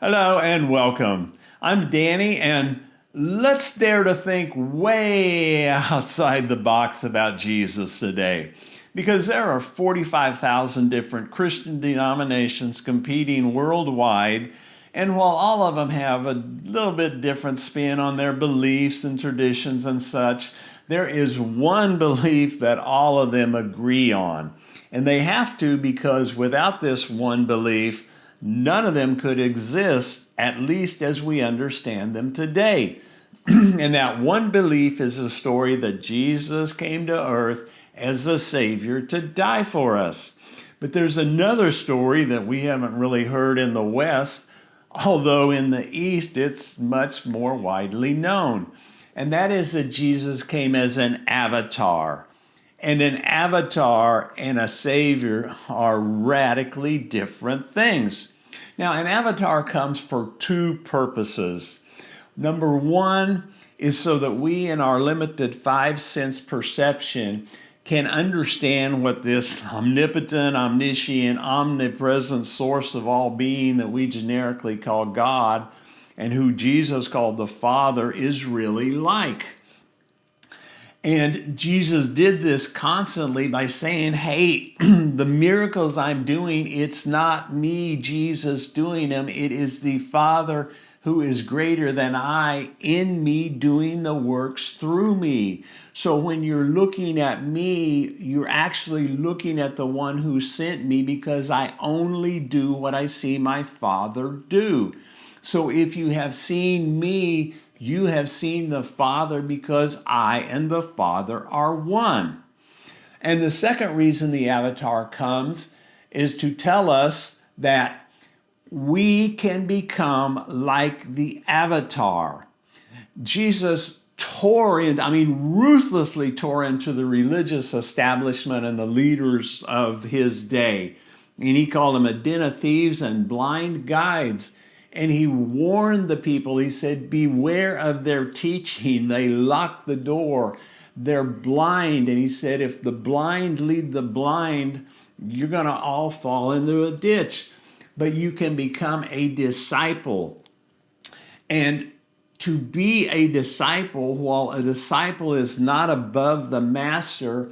Hello and welcome. I'm Danny, and let's dare to think way outside the box about Jesus today. Because there are 45,000 different Christian denominations competing worldwide, and while all of them have a little bit different spin on their beliefs and traditions and such, there is one belief that all of them agree on. And they have to, because without this one belief, none of them could exist, at least as we understand them today. And that one belief is the story that Jesus came to earth as a Savior to die for us. But there's another story that we haven't really heard in the West, although in the East it's much more widely known. And that is that Jesus came as an avatar. And an avatar and a savior are radically different things. Now, an avatar comes for two purposes. Number one is so that we, in our limited five sense perception, can understand what this omnipotent, omniscient, omnipresent source of all being that we generically call God and who Jesus called the Father is really like. And Jesus did this constantly by saying, hey, the miracles I'm doing, it's not me, Jesus, doing them. It is the Father who is greater than I in me doing the works through me. So when you're looking at me, you're actually looking at the one who sent me because I only do what I see my Father do. So if you have seen me, you have seen the Father because I and the Father are one. And the second reason the avatar comes is to tell us that we can become like the avatar. Jesus ruthlessly tore into the religious establishment and the leaders of his day. And he called them a den of thieves and blind guides. And he warned the people, he said, beware of their teaching. They lock the door. They're blind. And he said, if the blind lead the blind, you're going to all fall into a ditch. But you can become a disciple. And to be a disciple, while a disciple is not above the master,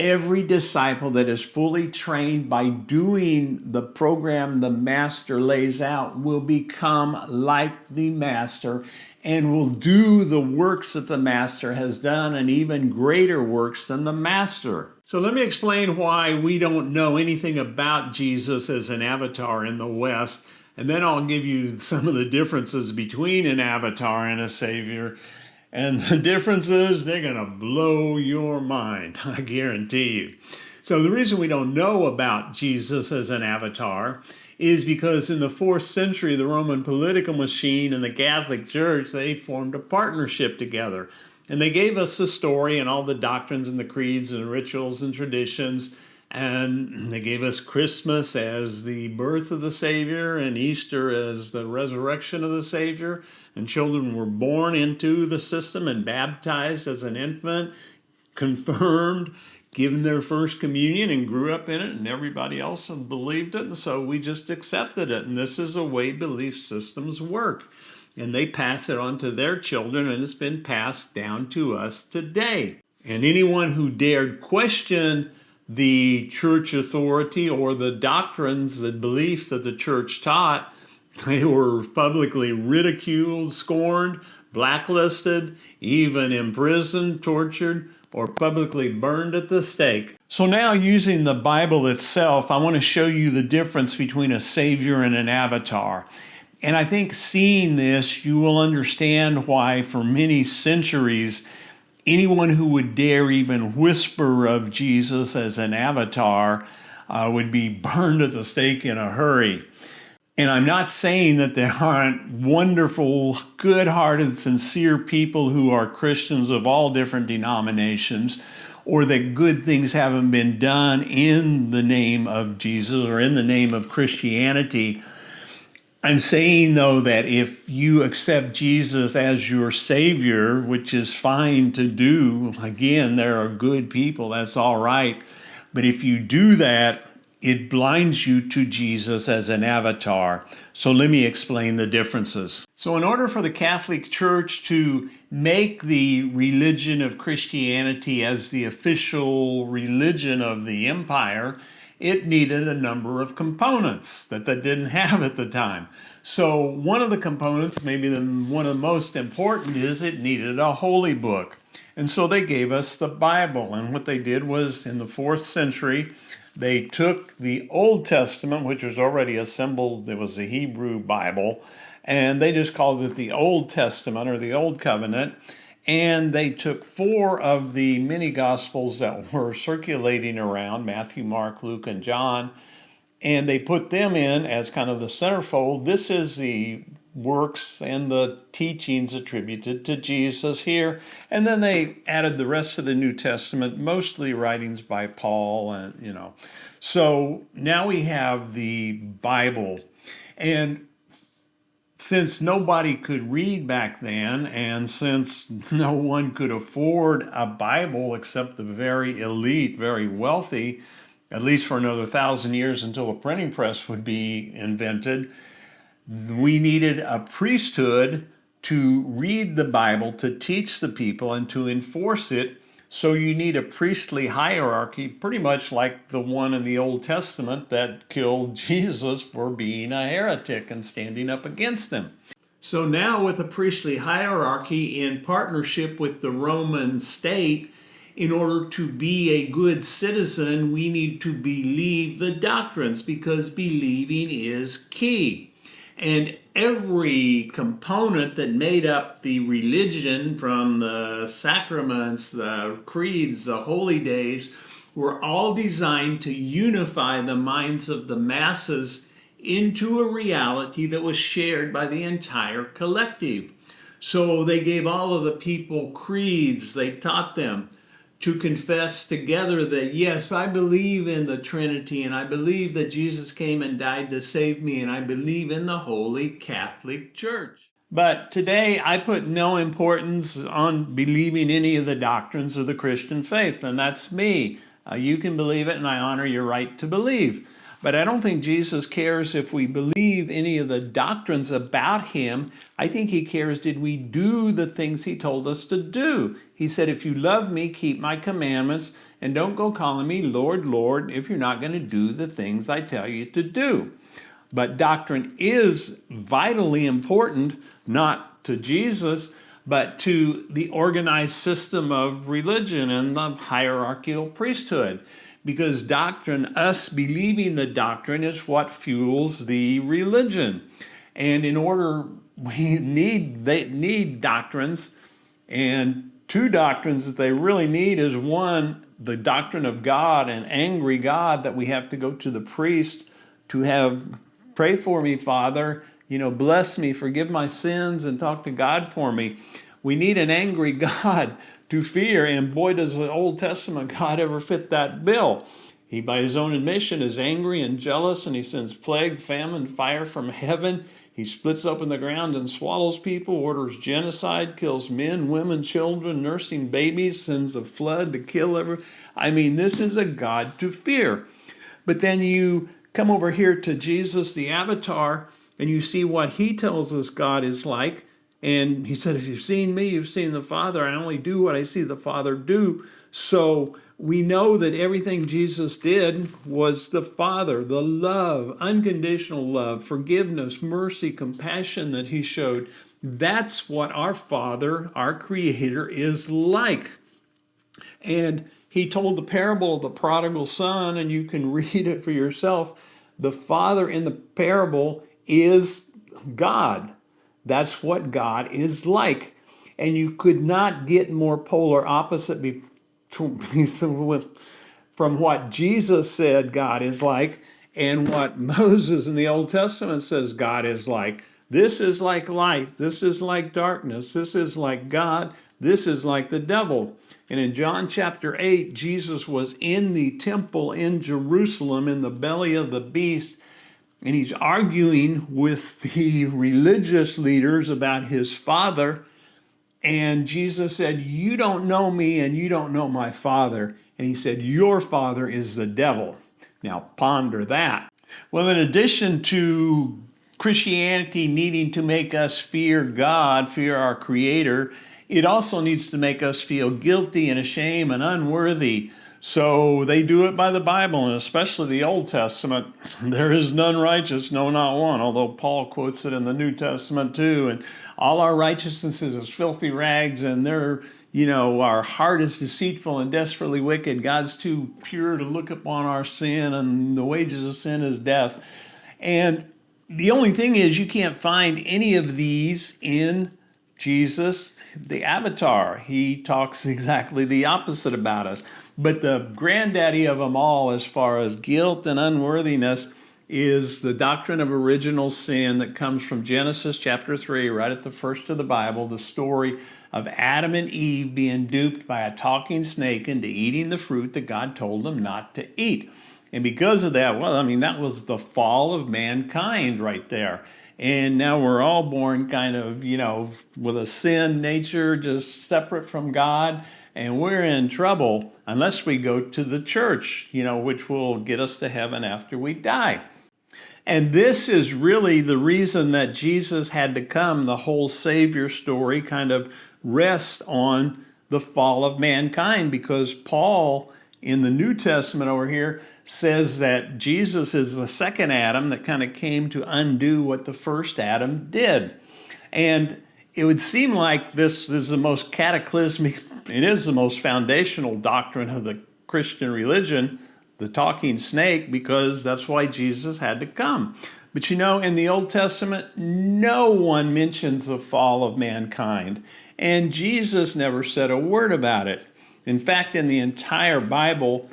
every disciple that is fully trained by doing the program the master lays out will become like the master and will do the works that the master has done and even greater works than the master. So let me explain why we don't know anything about Jesus as an avatar in the West, and then I'll give you some of the differences between an avatar and a savior. And the difference is they're going to blow your mind, I guarantee you. So the reason we don't know about Jesus as an avatar is because in the 4th century, the Roman political machine and the Catholic Church, they formed a partnership together. And they gave us the story and all the doctrines and the creeds and rituals and traditions. And they gave us Christmas as the birth of the Savior and Easter as the resurrection of the Savior. And children were born into the system and baptized as an infant, confirmed, given their first communion and grew up in it, and everybody else believed it. And so we just accepted it. And this is the way belief systems work. And they pass it on to their children, and it's been passed down to us today. And anyone who dared question the church authority or the doctrines, the beliefs that the church taught, they were publicly ridiculed, scorned, blacklisted, even imprisoned, tortured, or publicly burned at the stake. So now, using the Bible itself, I want to show you the difference between a savior and an avatar. And I think seeing this, you will understand why for many centuries, anyone who would dare even whisper of Jesus as an avatar would be burned at the stake in a hurry. And I'm not saying that there aren't wonderful, good-hearted, sincere people who are Christians of all different denominations, or that good things haven't been done in the name of Jesus or in the name of Christianity. I'm saying, though, that if you accept Jesus as your Savior, which is fine to do, again, there are good people, that's all right. But if you do that, it blinds you to Jesus as an avatar. So let me explain the differences. So in order for the Catholic Church to make the religion of Christianity as the official religion of the empire, it needed a number of components that they didn't have at the time. So one of the components, maybe one of the most important, is it needed a holy book. And so they gave us the Bible. And what they did was, in the 4th century, they took the Old Testament, which was already assembled, it was a Hebrew Bible, and they just called it the Old Testament or the Old Covenant. And they took 4 of the many Gospels that were circulating around, Matthew, Mark, Luke, and John, and they put them in as kind of the centerfold. This is the works and the teachings attributed to Jesus here. And then they added the rest of the New Testament, mostly writings by Paul, and So now we have the Bible. And since nobody could read back then, and since no one could afford a Bible except the very elite, very wealthy, at least for another 1,000 years until a printing press would be invented, we needed a priesthood to read the Bible, to teach the people, and to enforce it. So you need a priestly hierarchy, pretty much like the one in the Old Testament that killed Jesus for being a heretic and standing up against them. So now with a priestly hierarchy in partnership with the Roman state, in order to be a good citizen, we need to believe the doctrines, because believing is key. And every component that made up the religion, from the sacraments, the creeds, the holy days, were all designed to unify the minds of the masses into a reality that was shared by the entire collective. So they gave all of the people creeds. They taught them to confess together that, yes, I believe in the Trinity, and I believe that Jesus came and died to save me, and I believe in the Holy Catholic Church. But today I put no importance on believing any of the doctrines of the Christian faith, and that's me. You can believe it, and I honor your right to believe. But I don't think Jesus cares if we believe any of the doctrines about him. I think he cares, did we do the things he told us to do? He said, if you love me, keep my commandments, and don't go calling me Lord, Lord, if you're not going to do the things I tell you to do. But doctrine is vitally important, not to Jesus, but to the organized system of religion and the hierarchical priesthood. Because doctrine, us believing the doctrine, is what fuels the religion. And in order, they need doctrines, and 2 doctrines that they really need is, one, the doctrine of God, an angry God that we have to go to the priest to have, pray for me, Father, bless me, forgive my sins, and talk to God for me. We need an angry God to fear, and boy, does the Old Testament God ever fit that bill. He, by his own admission, is angry and jealous, and he sends plague, famine, fire from heaven. He splits open the ground and swallows people, orders genocide, kills men, women, children, nursing babies, sends a flood to kill everyone. I mean, this is a God to fear. But then you come over here to Jesus, the avatar, and you see what he tells us God is like. And he said, if you've seen me, you've seen the Father. I only do what I see the Father do. So we know that everything Jesus did was the Father, the love, unconditional love, forgiveness, mercy, compassion that he showed. That's what our Father, our Creator, is like. And he told the parable of the prodigal son, and you can read it for yourself. The father in the parable is God. That's what God is like. And you could not get more polar opposite from what Jesus said God is like and what Moses in the Old Testament says God is like. This is like light. This is like darkness. This is like God. This is like the devil. And in John chapter 8, Jesus was in the temple in Jerusalem in the belly of the beast, and he's arguing with the religious leaders about his Father. And Jesus said, you don't know me and you don't know my Father. And he said, your father is the devil. Now ponder that. Well, in addition to Christianity needing to make us fear God, fear our Creator, it also needs to make us feel guilty and ashamed and unworthy. So they do it by the Bible, and especially the Old Testament. There is none righteous, no, not one, although Paul quotes it in the New Testament too. And all our righteousness is as filthy rags, and our heart is deceitful and desperately wicked. God's too pure to look upon our sin, and the wages of sin is death. And the only thing is, you can't find any of these in Jesus, the avatar. He talks exactly the opposite about us. But the granddaddy of them all, as far as guilt and unworthiness, is the doctrine of original sin that comes from Genesis chapter 3, right at the first of the Bible, the story of Adam and Eve being duped by a talking snake into eating the fruit that God told them not to eat. And because of that, that was the fall of mankind right there. And now we're all born kind of, with a sin nature, just separate from God. And we're in trouble unless we go to the church, which will get us to heaven after we die. And this is really the reason that Jesus had to come. The whole Savior story kind of rests on the fall of mankind, because Paul in the New Testament over here says that Jesus is the second Adam that kind of came to undo what the first Adam did. And it would seem like this is the most cataclysmic, it is the most foundational doctrine of the Christian religion, the talking snake, because that's why Jesus had to come. But in the Old Testament, no one mentions the fall of mankind, and Jesus never said a word about it. In fact, in the entire Bible,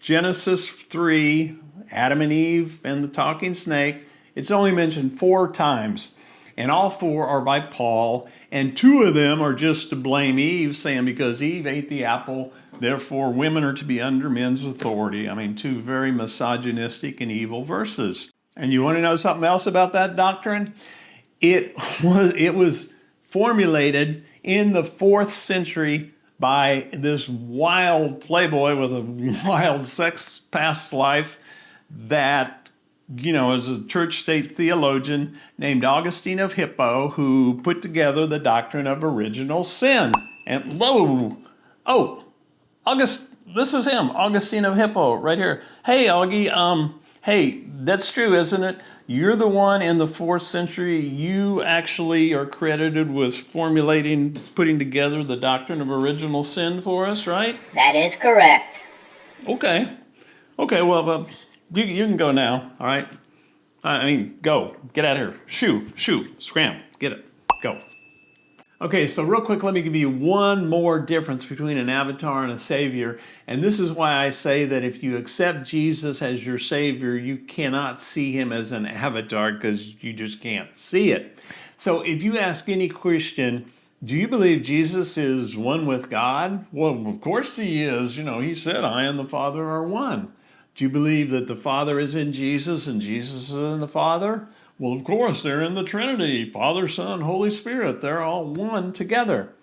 Genesis 3, Adam and Eve and the talking snake, it's only mentioned 4 times. And all 4 are by Paul, and 2 of them are just to blame Eve, saying because Eve ate the apple, therefore women are to be under men's authority. 2 very misogynistic and evil verses. And you want to know something else about that doctrine? It was formulated in the 4th century by this wild playboy with a wild sex past life that, is a church state theologian named Augustine of Hippo, who put together the doctrine of original sin. And this is him, Augustine of Hippo, right here. Hey, Augie, hey, that's true, isn't it? You're the one in the 4th century. You actually are credited with putting together the doctrine of original sin for us, right? That is correct. Okay, well, you can go now, all right? Go. Get out of here. Shoo, scram, get it, go. Okay, so real quick, let me give you one more difference between an avatar and a savior. And this is why I say that if you accept Jesus as your savior, you cannot see him as an avatar, because you just can't see it. So if you ask any Christian, do you believe Jesus is one with God? Well, of course he is. He said, I and the Father are one. Do you believe that the Father is in Jesus and Jesus is in the Father? Well, of course, they're in the Trinity, Father, Son, Holy Spirit. They're all one together.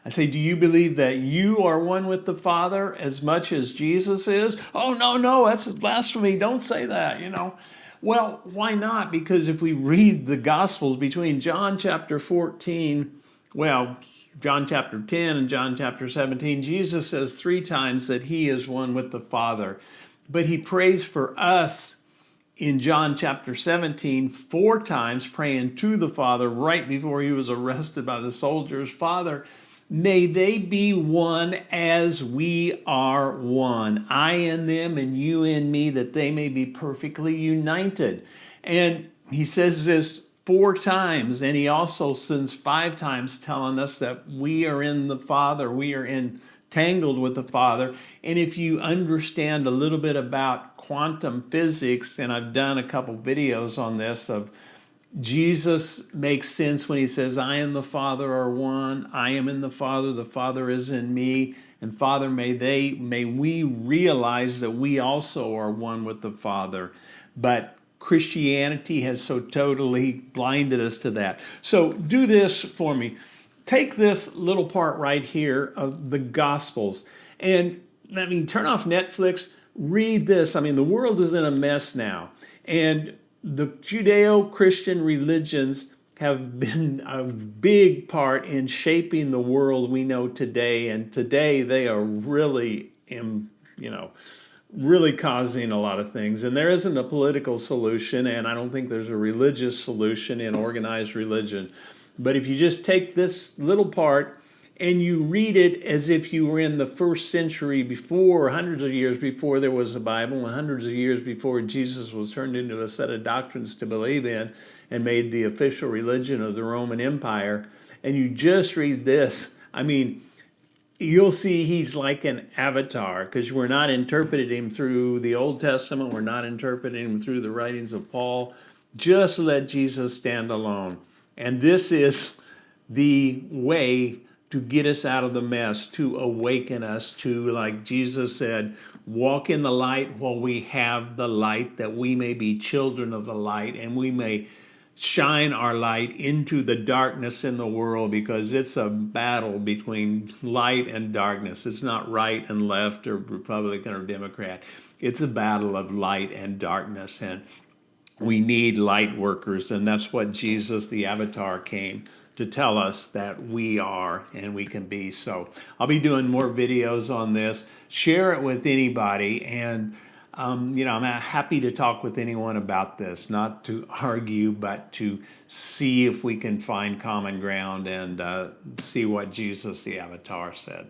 I say, do you believe that you are one with the Father as much as Jesus is? Oh, no, that's blasphemy. Don't say that, Well, why not? Because if we read the Gospels between John chapter 14, John chapter 10 and John chapter 17, Jesus says 3 times that he is one with the Father. But he prays for us in John chapter 17 4 times, praying to the Father right before he was arrested by the soldiers. Father, may they be one as we are one. I in them and you in me, that they may be perfectly united. And he says this 4 times, and he also sends 5 times telling us that we are in the Father, we are entangled with the Father. And if you understand a little bit about quantum physics, and I've done a couple videos on this, of Jesus makes sense when he says, I and the Father are one, I am in the Father is in me, and Father, may we realize that we also are one with the Father. But Christianity has so totally blinded us to that. So do this for me. Take this little part right here of the Gospels, and turn off Netflix, read this. I mean, the world is in a mess now. And the Judeo-Christian religions have been a big part in shaping the world we know today. And today they are really, really causing a lot of things. And there isn't a political solution, and I don't think there's a religious solution in organized religion. But if you just take this little part and you read it as if you were in the first century before, hundreds of years before there was a Bible, and hundreds of years before Jesus was turned into a set of doctrines to believe in and made the official religion of the Roman Empire, and you just read this, I mean, you'll see he's like an avatar, because we're not interpreting him through the Old Testament. We're not interpreting him through the writings of Paul. Just let Jesus stand alone. And this is the way to get us out of the mess, to awaken us to, like Jesus said, walk in the light while we have the light, that we may be children of the light, and we may shine our light into the darkness in the world, because it's a battle between light and darkness. It's not right and left or Republican or Democrat. It's a battle of light and darkness, and we need light workers, and that's what Jesus, the avatar, came to tell us that we are and we can be. So I'll be doing more videos on this. Share it with anybody, and I'm happy to talk with anyone about this, not to argue, but to see if we can find common ground and see what Jesus, the avatar, said.